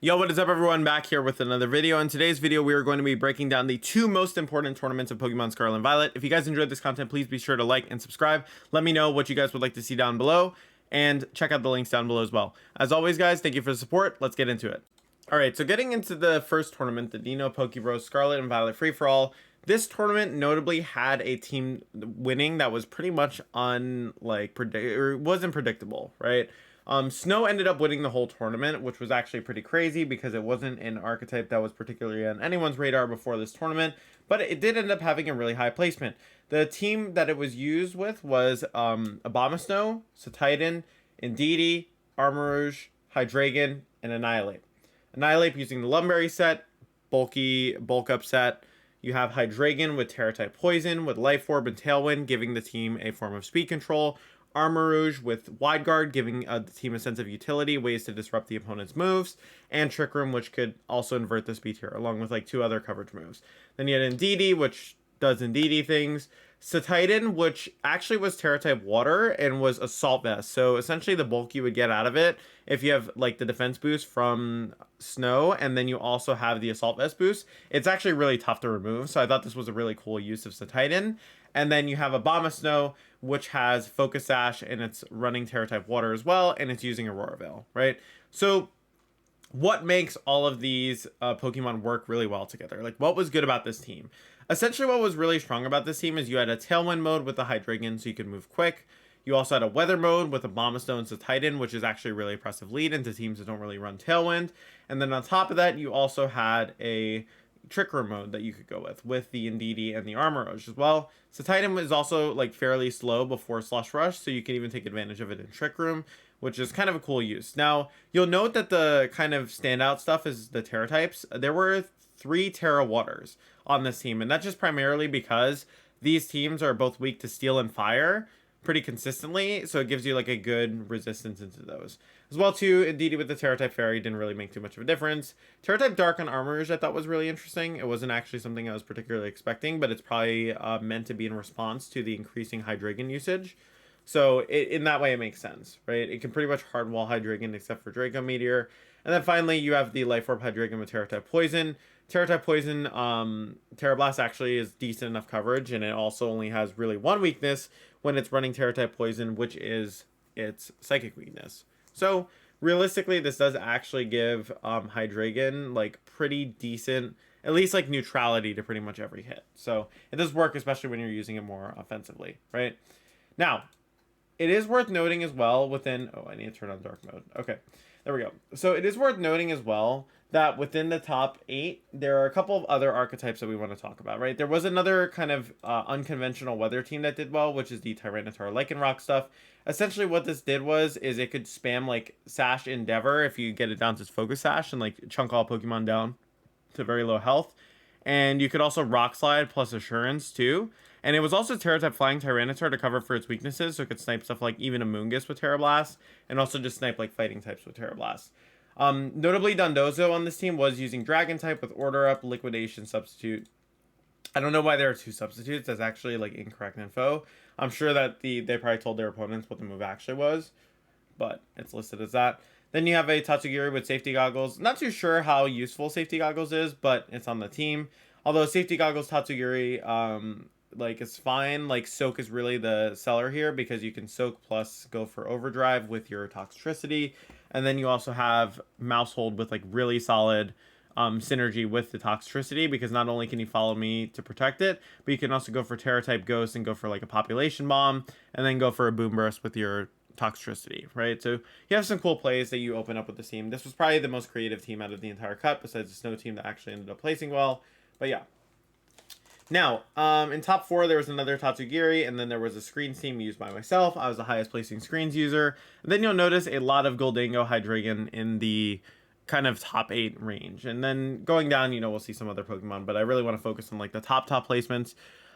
Yo, what is up everyone? Back here with another video. In today's video, we are going to be breaking down the two most important tournaments of Pokemon Scarlet and Violet. If you guys enjoyed this content, please be sure to like and subscribe. Let me know what you guys would like to see down below, and check out the links down below as well. As always, guys, thank you for the support. Let's get into it. Alright, so getting into the first tournament, the Nino Pokebros Scarlet and Violet Free-for-All. This tournament notably had a team winning that was pretty much wasn't predictable, right? Snow ended up winning the whole tournament, which was actually pretty crazy because it wasn't an archetype that was particularly on anyone's radar before this tournament, but it did end up having a really high placement. The team that it was used with was Abomasnow, Titan, Indeedee, Armarouge, Hydreigon, and Annihilate. Annihilate using the Lumberry set, bulk up set. You have Hydreigon with Terra-type Poison, with Life Orb and Tailwind, giving the team a form of speed control. Armarouge with Wide Guard, giving the team a sense of utility, ways to disrupt the opponent's moves, and Trick Room, which could also invert the speed tier, along with like two other coverage moves. Then you had Indeedee, which does Indeedee things. Titan, which actually was Terra-type Water and was Assault Vest. So essentially the bulk you would get out of it, if you have like the defense boost from Snow, and then you also have the Assault Vest boost, it's actually really tough to remove. So I thought this was a really cool use of Titan. And then you have Abomasnow, which has Focus Sash, and it's running Terra-type Water as well, and it's using Aurora Veil, right? So what makes all of these Pokemon work really well together? Like, what was good about this team? Essentially, what was really strong about this team is you had a Tailwind mode with the Hydreigon, so you could move quick. You also had a Weather mode with Abomasnow and Titan, which is actually a really impressive lead into teams that don't really run Tailwind. And then on top of that, you also had a Trick Room mode that you could go with the Indeedee and the Armarouge as well. Titan is also like fairly slow before Slush Rush, so you can even take advantage of it in Trick Room, which is kind of a cool use. Now, you'll note that the kind of standout stuff is the Terra types. There were 3 Terra Waters on this team, and that's just primarily because these teams are both weak to Steel and Fire pretty consistently, so it gives you like a good resistance into those. As well too, Indeedee with the Terra-type Fairy didn't really make too much of a difference. Terra-type Dark on Armarouge I thought was really interesting. It wasn't actually something I was particularly expecting, but it's probably meant to be in response to the increasing Hydreigon usage. So in that way it makes sense, right? It can pretty much hardwall Hydreigon except for Draco Meteor. And then finally you have the Life Orb Hydreigon with Terra-type Poison. Terra-type Poison, Terra Blast actually is decent enough coverage, and it also only has really one weakness when it's running Terra-type Poison, which is its Psychic weakness. So realistically, this does actually give Hydreigon like pretty decent, at least like neutrality to pretty much every hit. So it does work, especially when you're using it more offensively, right? Now, it is worth noting as well within... Oh, I need to turn on dark mode. Okay, there we go. So it is worth noting as well that within the top 8, there are a couple of other archetypes that we want to talk about, right? There was another kind of unconventional weather team that did well, which is the Tyranitar Lycanroc stuff. Essentially what this did is it could spam like Sash Endeavor if you get it down to its Focus Sash and like chunk all Pokemon down to very low health. And you could also Rock Slide plus Assurance too. And it was also Terra-type Flying Tyranitar to cover for its weaknesses, so it could snipe stuff like even Amoonguss with Terra Blast, and also just snipe like fighting types with Terra Blast. Notably, Dondozo on this team was using Dragon type with Order Up, Liquidation, Substitute. I don't know why there are 2 substitutes. That's actually like incorrect info. I'm sure that they probably told their opponents what the move actually was, but it's listed as that. Then you have a Tatsugiri with Safety Goggles. Not too sure how useful Safety Goggles is, but it's on the team. Although Safety Goggles Tatsugiri, like it's fine. Like Soak is really the seller here because you can Soak plus go for Overdrive with your Toxtricity. And then you also have Mouse Hold with like really solid synergy with the Toxtricity, because not only can you follow me to protect it, but you can also go for Terra-type Ghost and go for like a Population Bomb, and then go for a Boom Burst with your Toxtricity, right? So you have some cool plays that you open up with this team. This was probably the most creative team out of the entire cut, besides the Snow team that actually ended up placing well. But yeah. Now, in top 4, there was another Tatsugiri, and then there was a Screens team used by myself. I was the highest placing Screens user. And then you'll notice a lot of Goldango Hydreigon in the kind of top 8 range. And then going down, you know, we'll see some other Pokemon, but I really want to focus on like the top placements.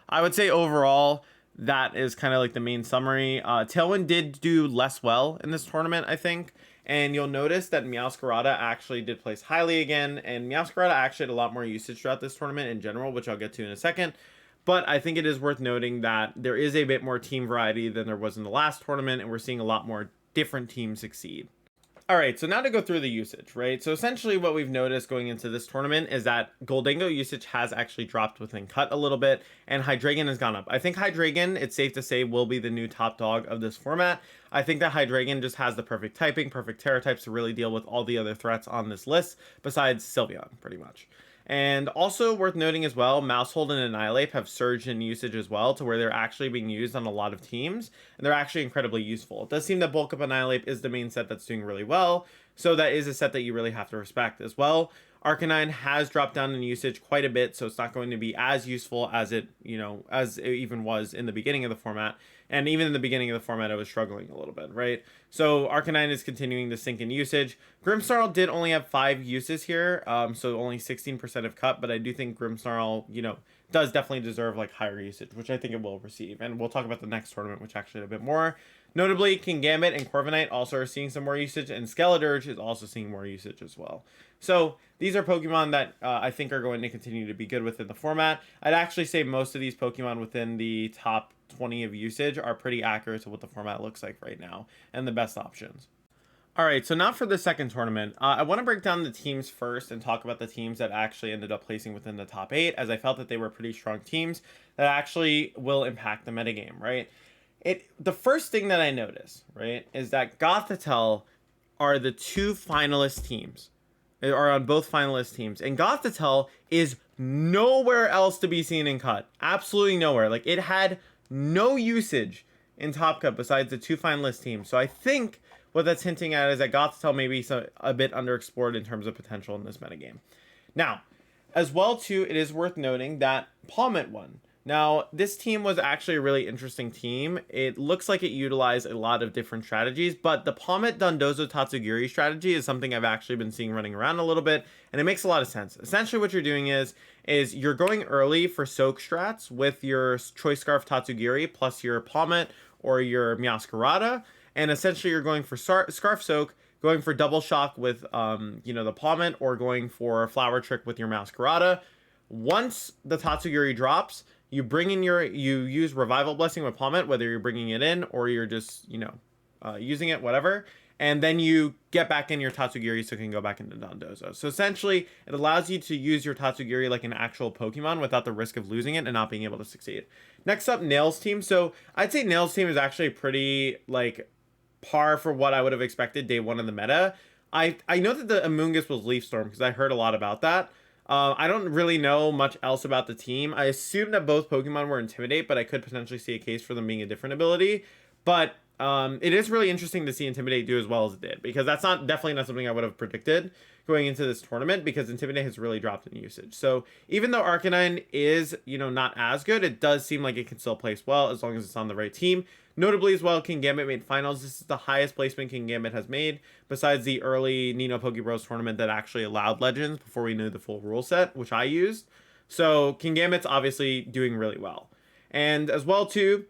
I would say overall, that is kind of like the main summary. Tailwind did do less well in this tournament, I think. And you'll notice that Meowscarada actually did place highly again. And Meowscarada actually had a lot more usage throughout this tournament in general, which I'll get to in a second. But I think it is worth noting that there is a bit more team variety than there was in the last tournament. And we're seeing a lot more different teams succeed. All right, so now to go through the usage, right? So essentially what we've noticed going into this tournament is that Goldango usage has actually dropped within cut a little bit, and Hydreigon has gone up. I think Hydreigon, it's safe to say, will be the new top dog of this format. I think that Hydreigon just has the perfect typing, perfect Terra types to really deal with all the other threats on this list, besides Sylveon, pretty much. And also worth noting as well, Maushold and Annihilate have surged in usage as well, to where they're actually being used on a lot of teams, and they're actually incredibly useful. It does seem that Bulk Up Annihilate is the main set that's doing really well, so that is a set that you really have to respect as well. Arcanine has dropped down in usage quite a bit, so it's not going to be as useful as it, as it even was in the beginning of the format. And even in the beginning of the format, I was struggling a little bit, right? So Arcanine is continuing to sink in usage. Grimmsnarl did only have 5 uses here, so only 16% of cut, but I do think Grimmsnarl, does definitely deserve like higher usage, which I think it will receive. And we'll talk about the next tournament, which actually a bit more. Notably, Kingambit and Corviknight also are seeing some more usage, and Skeledirge is also seeing more usage as well. So these are Pokemon that I think are going to continue to be good within the format. I'd actually say most of these Pokemon within the top 20 of usage are pretty accurate to what the format looks like right now, and the best options. All right, so now for the second tournament, I want to break down the teams first and talk about the teams that actually ended up placing within the top 8, as I felt that they were pretty strong teams that actually will impact the metagame, right? The first thing that I noticed, right, is that Gothitelle are the 2 finalist teams, are on both finalist teams, and Gothitelle is nowhere else to be seen in cut, absolutely nowhere. Like, it had no usage in Top Cut besides the 2 finalist teams. So I think what that's hinting at is that Gothitelle may be a bit underexplored in terms of potential in this metagame. Now, as well too, it is worth noting that Palmet won. Now, this team was actually a really interesting team. It looks like it utilized a lot of different strategies, but the Palmet Dondozo Tatsugiri strategy is something I've actually been seeing running around a little bit, and it makes a lot of sense. Essentially what you're doing is you're going early for soak strats with your Choice Scarf Tatsugiri plus your Palmet or your Meowscarada, and essentially you're going for Scarf Soak, going for Double Shock with the Palmet, or going for Flower Trick with your Meowscarada. Once the Tatsugiri drops, you use Revival Blessing with Palmet, whether you're bringing it in or you're just, using it, whatever. And then you get back in your Tatsugiri so it can go back into Dondozo. So essentially, it allows you to use your Tatsugiri like an actual Pokemon without the risk of losing it and not being able to succeed. Next up, Nail's team. So I'd say Nail's team is actually pretty, par for what I would have expected day 1 of the meta. I know that the Amoonguss was Leaf Storm because I heard a lot about that. I don't really know much else about the team. I assume that both Pokemon were Intimidate, but I could potentially see a case for them being a different ability. But it is really interesting to see Intimidate do as well as it did, because that's definitely not something I would have predicted going into this tournament, because Intimidate has really dropped in usage. So even though Arcanine is, not as good, it does seem like it can still place well as long as it's on the right team. Notably as well, Kingambit made finals. This is the highest placement Kingambit has made, besides the early Nino Pokebros tournament that actually allowed Legends before we knew the full rule set, which I used. So Kingambit's obviously doing really well. And as well too,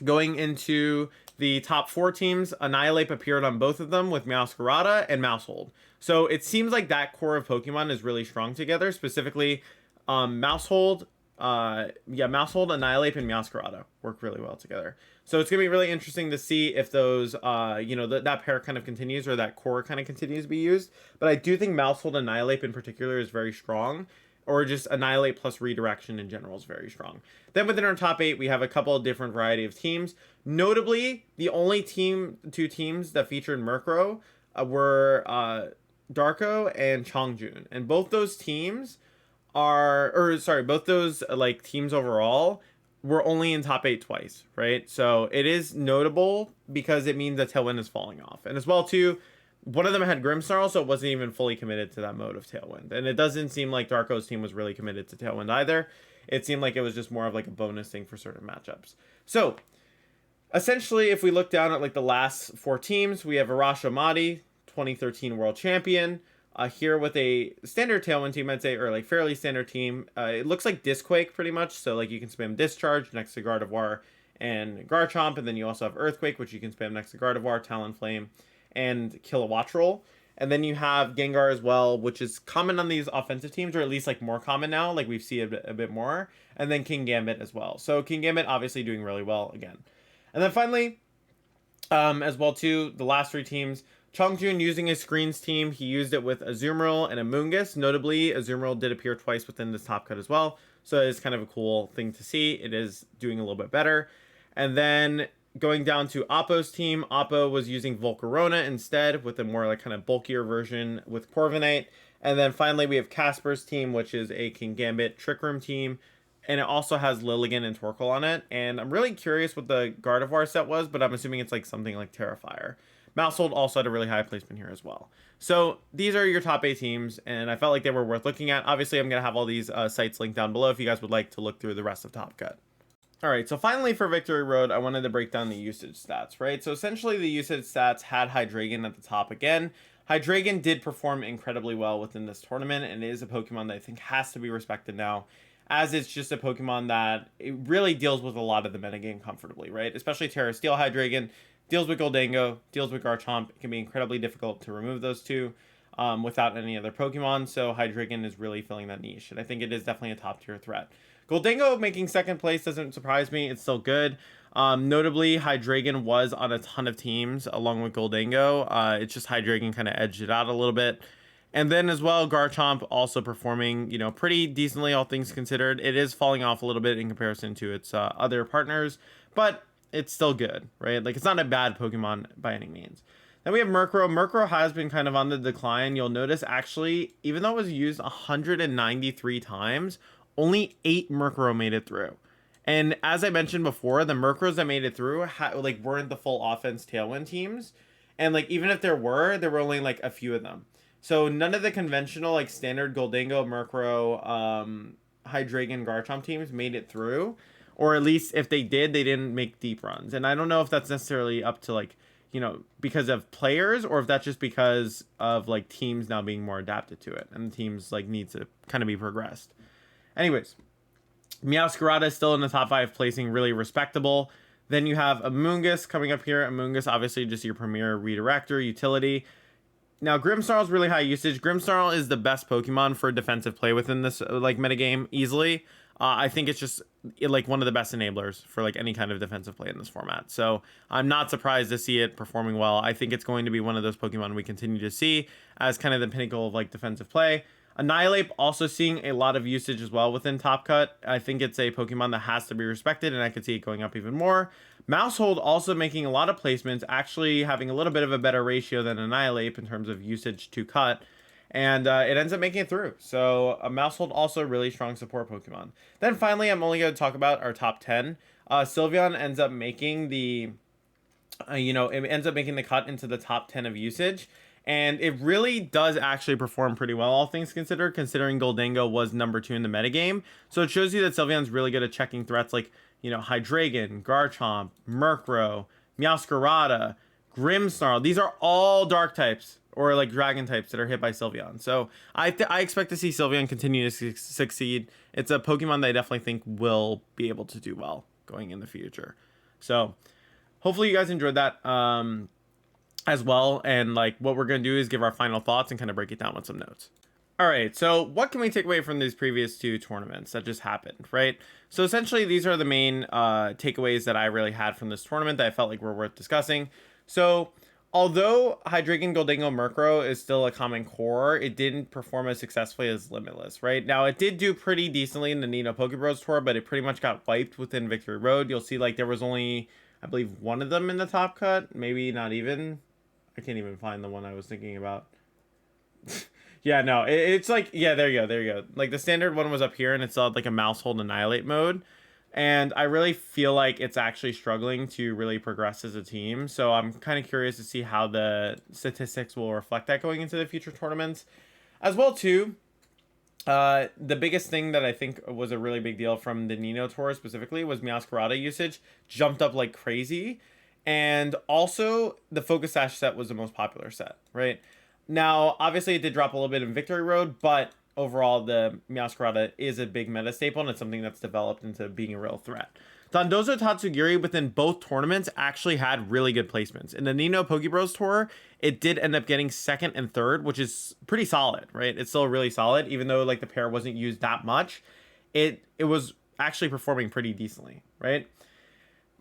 going into the top 4 teams, Annihilate appeared on both of them with Meowscarada and Maushold. So it seems like that core of Pokemon is really strong together, specifically Maushold, Annihilate, and Meowscarada work really well together. So it's going to be really interesting to see if those, that pair kind of continues, or that core kind of continues to be used. But I do think Maushold Annihilate in particular is very strong, or just Annihilate plus Redirection in general is very strong. Then within our top 8, we have a couple of different variety of teams. Notably, the only 2 teams that featured Murkrow were Darko and Chongjun. And both those teams teams overall were only in top 8 twice, right? So it is notable because it means that Tailwind is falling off. And as well too, one of them had Grimmsnarl, so it wasn't even fully committed to that mode of Tailwind. And it doesn't seem like Darko's team was really committed to Tailwind either. It seemed like it was just more of like a bonus thing for certain matchups. So essentially, if we look down at the last 4 teams, we have Arasha Madi, 2013 world champion, here with a standard Tailwind team, I'd say, or fairly standard team. It looks like Disquake pretty much, so you can spam Discharge next to Gardevoir and Garchomp, and then you also have Earthquake, which you can spam next to Gardevoir, Talonflame, and Kilowattrel. And then you have Gengar as well, which is common on these offensive teams, or at least more common now, we see a bit more. And then Kingambit as well. So Kingambit obviously doing really well again. And then finally, as well too, the last 3 teams, Chongjun using his screens team, he used it with Azumarill and Amoonguss. Notably, Azumarill did appear twice within this top cut as well, so it's kind of a cool thing to see. It is doing a little bit better. And then going down to Oppo's team, Oppo was using Volcarona instead with a more like kind of bulkier version with Corviknight. And then finally we have Casper's team, which is a Kingambit Trick Room team. And it also has Lilligant and Torkoal on it. And I'm really curious what the Gardevoir set was, but I'm assuming it's like something like Terrifier. Mousehold also had a really high placement here as well. So these are your top 8 teams, and I felt like they were worth looking at. Obviously, I'm going to have all these sites linked down below if you guys would like to look through the rest of Top Cut. All right, so finally for Victory Road, I wanted to break down the usage stats, right? So essentially the usage stats had Hydreigon at the top again. Hydreigon did perform incredibly well within this tournament, and it is a Pokemon that I think has to be respected now, as it's just a Pokemon that it really deals with a lot of the metagame comfortably, right? Especially Terra Steel Hydreigon deals with Goldango, deals with Garchomp. It can be incredibly difficult to remove those two without any other Pokemon, so Hydreigon is really filling that niche, and I think it is definitely a top tier threat. Goldango making second place doesn't surprise me. It's still good. Notably, Hydreigon was on a ton of teams along with Goldango. It's just Hydreigon kind of edged it out a little bit. And then as well, Garchomp also performing, pretty decently, all things considered. It is falling off a little bit in comparison to its other partners, but it's still good, right? Like, it's not a bad Pokemon by any means. Then we have Murkrow. Murkrow has been kind of on the decline. You'll notice, actually, even though it was used 193 times, only 8 Murkrow made it through. And as I mentioned before, the Murkrows that made it through weren't the full offense Tailwind teams. And even if there were only a few of them. So none of the conventional standard Goldango, Murkrow, Hydreigon, Garchomp teams made it through. Or at least if they did, they didn't make deep runs. And I don't know if that's necessarily up to because of players, or if that's just because of teams now being more adapted to it. And the teams need to kind of be progressed. Anyways, Meowscarada is still in the top 5, placing really respectable. Then you have Amoonguss coming up here. Amoonguss, obviously just your premier redirector utility. Now, Grimmsnarl is really high usage. Grimmsnarl is the best Pokemon for defensive play within this metagame easily. I think it's just one of the best enablers for any kind of defensive play in this format. So I'm not surprised to see it performing well. I think it's going to be one of those Pokemon we continue to see as kind of the pinnacle of defensive play. Annihilate also seeing a lot of usage as well within Top Cut. I think it's a Pokemon that has to be respected, and I could see it going up even more. Mousehold also making a lot of placements, actually having a little bit of a better ratio than Annihilate in terms of usage to cut, and it ends up making it through. So Mousehold also really strong support Pokemon. Then finally, I'm only going to talk about our top 10. Sylveon ends up making the, it ends up making the cut into the top 10 of usage. And it really does actually perform pretty well, all things considered, considering Goldango was number 2 in the metagame. So it shows you that Sylveon's really good at checking threats like, Hydreigon, Garchomp, Murkrow, Meowscarada, Grimmsnarl. These are all dark types or dragon types that are hit by Sylveon. So I expect to see Sylveon continue to succeed. It's a Pokemon that I definitely think will be able to do well going in the future. So hopefully you guys enjoyed that. As well, and what we're going to do is give our final thoughts and kind of break it down with some notes. All right, so what can we take away from these previous 2 tournaments that just happened, right? So essentially, these are the main takeaways that I really had from this tournament that I felt were worth discussing. So although Hydreigon, Goldango, Murkrow is still a common core, it didn't perform as successfully as Limitless, right? Now, it did do pretty decently in the Nino Pokebros tour, but it pretty much got wiped within Victory Road. You'll see there was only, I believe, one of them in the top cut, maybe not even. I can't even find the one I was thinking about. Yeah, no, it's yeah, there you go. The standard one was up here, and it's a Mousehold Annihilate mode. And I really feel it's actually struggling to really progress as a team. So I'm kind of curious to see how the statistics will reflect that going into the future tournaments. As well, too, the biggest thing that I think was a really big deal from the Nino tour specifically was Meowscarada usage jumped up like crazy. And also, the Focus Sash set was the most popular set, right? Now, obviously, it did drop a little bit in Victory Road, but overall, the Meowscarada is a big meta staple, and it's something that's developed into being a real threat. Dondozo Tatsugiri within both tournaments actually had really good placements. In the Nino Pokebros tour, it did end up getting 2nd and 3rd, which is pretty solid, right? It's still really solid, even though the pair wasn't used that much. It was actually performing pretty decently, right?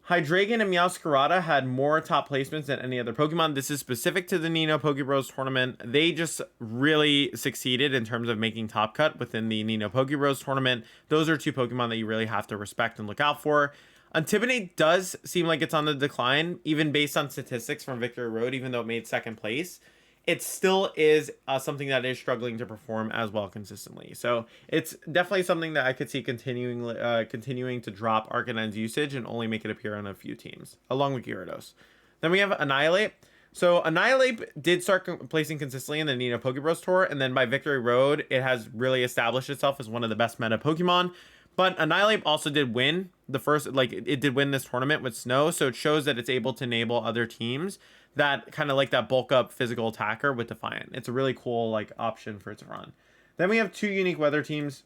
Hydreigon and Meowscarada had more top placements than any other Pokemon. This is specific to the Nino Pokebros tournament. They just really succeeded in terms of making top cut within the Nino Pokebros tournament. Those are two Pokemon that you really have to respect and look out for. Intimidate does seem like it's on the decline, even based on statistics from Victory Road, even though it made second place. It still is something that is struggling to perform as well consistently. So it's definitely something that I could see continuing to drop Arcanine's usage and only make it appear on a few teams, along with Gyarados. Then we have Annihilate. So Annihilate did start placing consistently in the Nino Pokebros Tour, and then by Victory Road, it has really established itself as one of the best meta Pokemon. But Annihilate also did win the first, like it did win this tournament with Snow, so it shows that it's able to enable other teams that kind of like that bulk up physical attacker with Defiant. It's a really cool like option for it to run. Then we have two unique weather teams.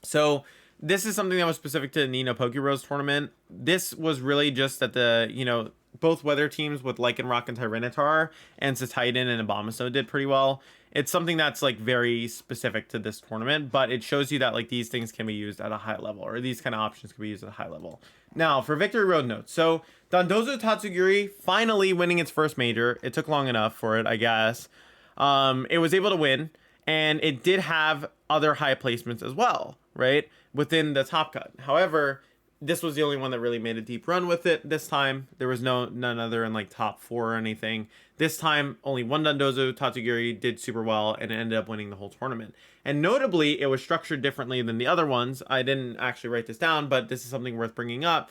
So this is something that was specific to the Nino Pokebros tournament. This was really just that the, both weather teams with Lycanroc and Tyranitar and Cetitan and Abomasnow did pretty well. It's something that's like very specific to this tournament, but it shows you that like these things can be used at a high level, or these kind of options can be used at a high level. Now for Victory Road notes. So Dondozo Tatsugiri finally winning its first major. It took long enough for it, I guess. It was able to win, and it did have other high placements as well, right? Within the top cut. However, this was the only one that really made a deep run with it this time. There was none other in like top 4 or anything. This time, only one Dondozo Tatsugiri did super well, and it ended up winning the whole tournament. And notably, it was structured differently than the other ones. I didn't actually write this down, but this is something worth bringing up.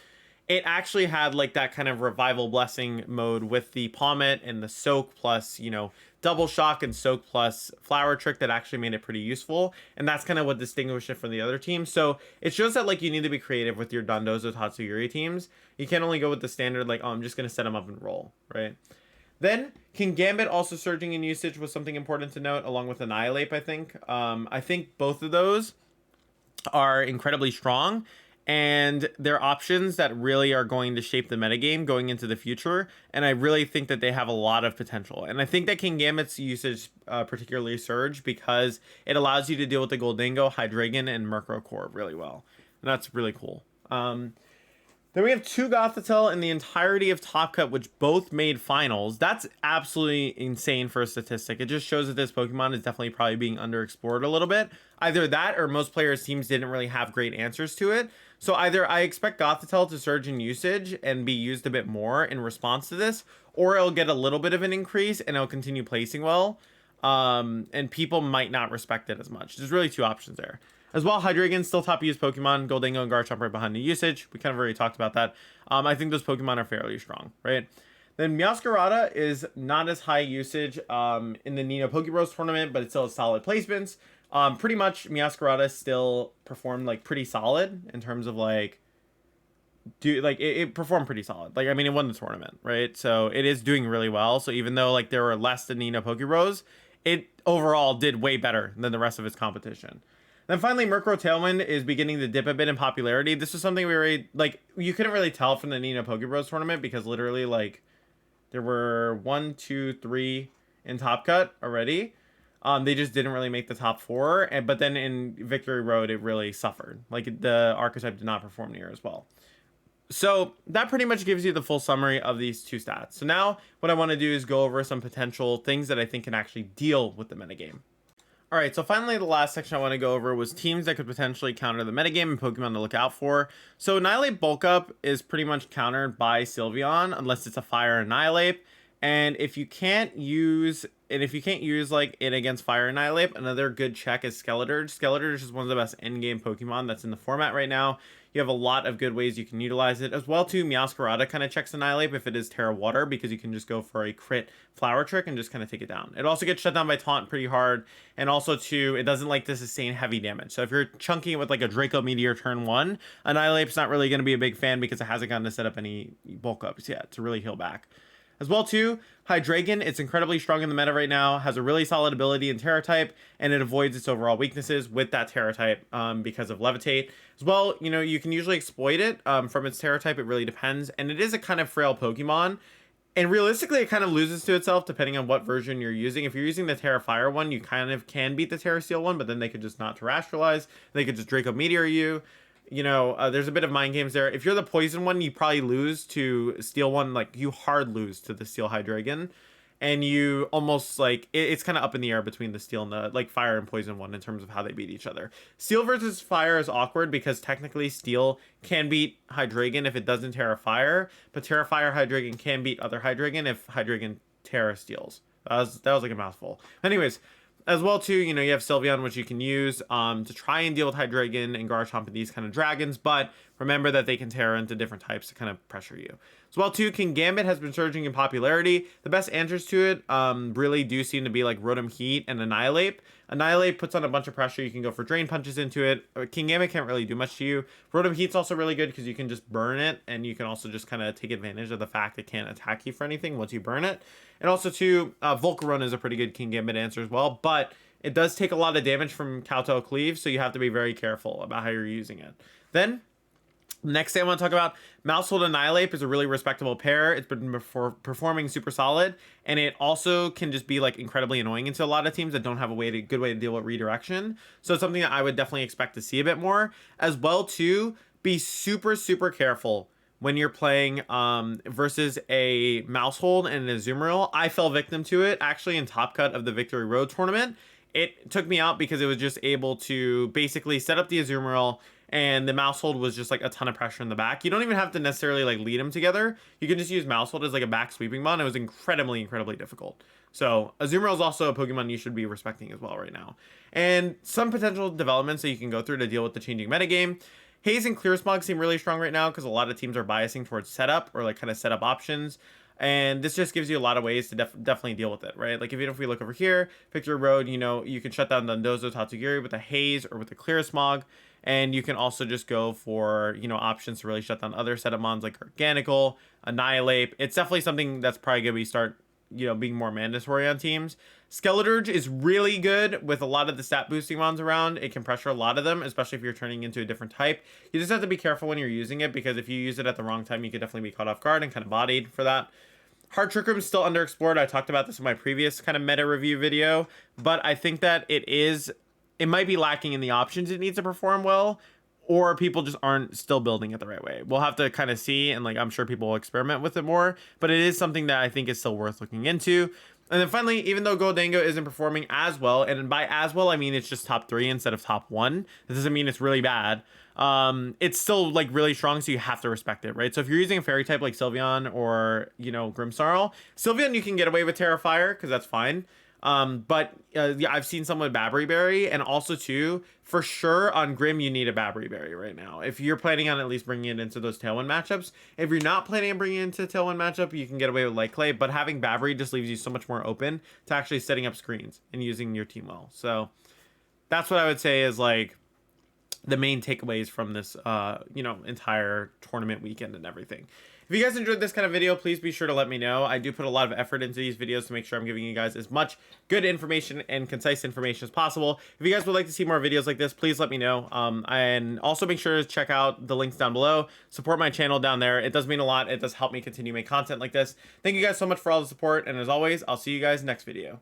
It actually had like that kind of revival blessing mode with the Palmet and the Soak plus, double shock and Soak plus flower trick that actually made it pretty useful. And that's kind of what distinguished it from the other teams. So it shows that like you need to be creative with your Dondozo Tatsugiri teams. You can't only go with the standard like, oh, I'm just going to set them up and roll, right? Then King Gambit also surging in usage was something important to note, along with Annihilate, I think. I think both of those are incredibly strong, and they're options that really are going to shape the metagame going into the future, and I really think that they have a lot of potential. And I think that King Gambit's usage particularly surged because it allows you to deal with the Goldingo, Hydreigon, and Murkrow really well, and that's really cool. Then we have two Gothitelle in the entirety of Top Cut, which both made finals. That's absolutely insane for a statistic. It just shows that this Pokemon is definitely probably being underexplored a little bit. Either that or most players' teams didn't really have great answers to it. So either I expect Gothitelle to surge in usage and be used a bit more in response to this, or it'll get a little bit of an increase and it'll continue placing well. And people might not respect it as much. There's really two options there. As well, Hydreigon, still top used Pokemon. Goldingo and Garchomp right behind the usage. We kind of already talked about that. I think those Pokemon are fairly strong, right? Then Meowscarada is not as high usage in the Nino Pokebros tournament, but it still has solid placements. Pretty much Meowscarada still performed like pretty solid in terms of like, it performed pretty solid. Like, I mean, it won the tournament, right? So it is doing really well. So even though like there were less than Nino Pokebros, it overall did way better than the rest of its competition. Then finally, Murkrow Tailwind is beginning to dip a bit in popularity. This was something we already, like, you couldn't really tell from the Nino Pokebros tournament because literally, like, there were 1, 2, 3 in Top Cut already. They just didn't really make the top 4. But then in Victory Road, it really suffered. Like, the archetype did not perform near as well. So that pretty much gives you the full summary of these two stats. So now what I want to do is go over some potential things that I think can actually deal with the metagame. All right, so finally, the last section I want to go over was teams that could potentially counter the metagame and Pokemon to look out for. So Annihilate Bulk Up is pretty much countered by Sylveon unless it's a Fire Annihilate. And if you can't use like it against Fire Annihilate, another good check is Skeleturge. Skeleturge is one of the best in-game Pokemon that's in the format right now. You have a lot of good ways you can utilize it. As well, too, Meowscarada kind of checks Annihilate if it is Terra Water, because you can just go for a crit Flower Trick and just kind of take it down. It also gets shut down by Taunt pretty hard. And also, too, it doesn't like to sustain heavy damage. So if you're chunking it with like a Draco Meteor turn 1, Annihilate's not really going to be a big fan because it hasn't gotten to set up any bulk ups yet to really heal back. As well, too, Hydreigon, it's incredibly strong in the meta right now, has a really solid ability in Terra type, and it avoids its overall weaknesses with that Terra type because of Levitate. As well, you can usually exploit it from its Terra type. It really depends, and it is a kind of frail Pokemon, and realistically, it kind of loses to itself depending on what version you're using. If you're using the Terra Fire one, you kind of can beat the Terra Steel one, but then they could just not terrestrialize. They could just Draco Meteor you. There's a bit of mind games there. If you're the poison one, you probably lose to steel one. Like, you hard lose to the steel Hydreigon. And you almost like it's kind of up in the air between the steel and the like fire and poison one in terms of how they beat each other. Steel versus fire is awkward because technically steel can beat Hydreigon if it doesn't Terra Fire, but Terra Fire Hydreigon can beat other Hydreigon if Hydreigon Terra Steals. That was like a mouthful. Anyways, as well too, you have Sylveon, which you can use to try and deal with Hydreigon and Garchomp and these kind of dragons, but remember that they can Terra into different types to kind of pressure you. As well too, Kingambit has been surging in popularity. The best answers to it really do seem to be like Rotom Heat and Annihilate. Annihilate puts on a bunch of pressure. You can go for Drain Punches into it. Kingambit can't really do much to you. Rotom Heat's also really good because you can just burn it, and you can also just kind of take advantage of the fact it can't attack you for anything once you burn it. And also too, Volcarona is a pretty good Kingambit answer as well, but it does take a lot of damage from Kowtow Cleave, so you have to be very careful about how you're using it. Then, next thing I want to talk about, Maushold Annihilate is a really respectable pair. It's been performing super solid, and it also can just be like incredibly annoying into a lot of teams that don't have a good way to deal with redirection. So it's something that I would definitely expect to see a bit more. As well too, be super, super careful when you're playing versus a Maushold and an Azumarill. I fell victim to it actually in Top Cut of the Victory Road tournament. It took me out because it was just able to basically set up the Azumarill, and the Maushold was just like a ton of pressure in the back. You don't even have to necessarily like lead them together. You can just use Maushold as like a back sweeping mon. It was incredibly, incredibly difficult. So Azumarill is also a Pokemon you should be respecting as well right now. And some potential developments that you can go through to deal with the changing metagame. Haze and Clear Smog seem really strong right now because a lot of teams are biasing towards setup or like kind of setup options. And this just gives you a lot of ways to definitely deal with it, right? Like, even if we look over here, Victory Road, you can shut down Dondozo Tatsugiri with a Haze or with a Clear Smog. And you can also just go for, options to really shut down other setup mons like Organical, Annihilate. It's definitely something that's probably going to being more mandatory on teams. Skeleturge is really good with a lot of the stat boosting mons around. It can pressure a lot of them, especially if you're turning into a different type. You just have to be careful when you're using it, because if you use it at the wrong time, you could definitely be caught off guard and kind of bodied for that. Hard Trick Room is still underexplored. I talked about this in my previous kind of meta review video, but I think that it might be lacking in the options it needs to perform well, or people just aren't still building it the right way. We'll have to kind of see, and like I'm sure people will experiment with it more, but it is something that I think is still worth looking into. And then finally, even though Goldango isn't performing as well, and by as well I mean it's just top 3 instead of top 1, that doesn't mean it's really bad. It's still like really strong, so you have to respect it, right? So if you're using a fairy type like Sylveon or Grimmsnarl, Sylveon you can get away with Terra Fire because that's fine. But yeah, I've seen some with Babri Berry, and also too, for sure on Grim you need a Babri Berry right now. If you're planning on at least bringing it into those Tailwind matchups. If you're not planning on bringing it into Tailwind matchup, you can get away with Light Clay, but having Babri just leaves you so much more open to actually setting up screens and using your team well. So that's what I would say is like the main takeaways from this entire tournament weekend and everything. If you guys enjoyed this kind of video, please be sure to let me know. I do put a lot of effort into these videos to make sure I'm giving you guys as much good information and concise information as possible. If you guys would like to see more videos like this, please let me know. And also make sure to check out the links down below. Support my channel down there. It does mean a lot. It does help me continue to make content like this. Thank you guys so much for all the support. And as always, I'll see you guys next video.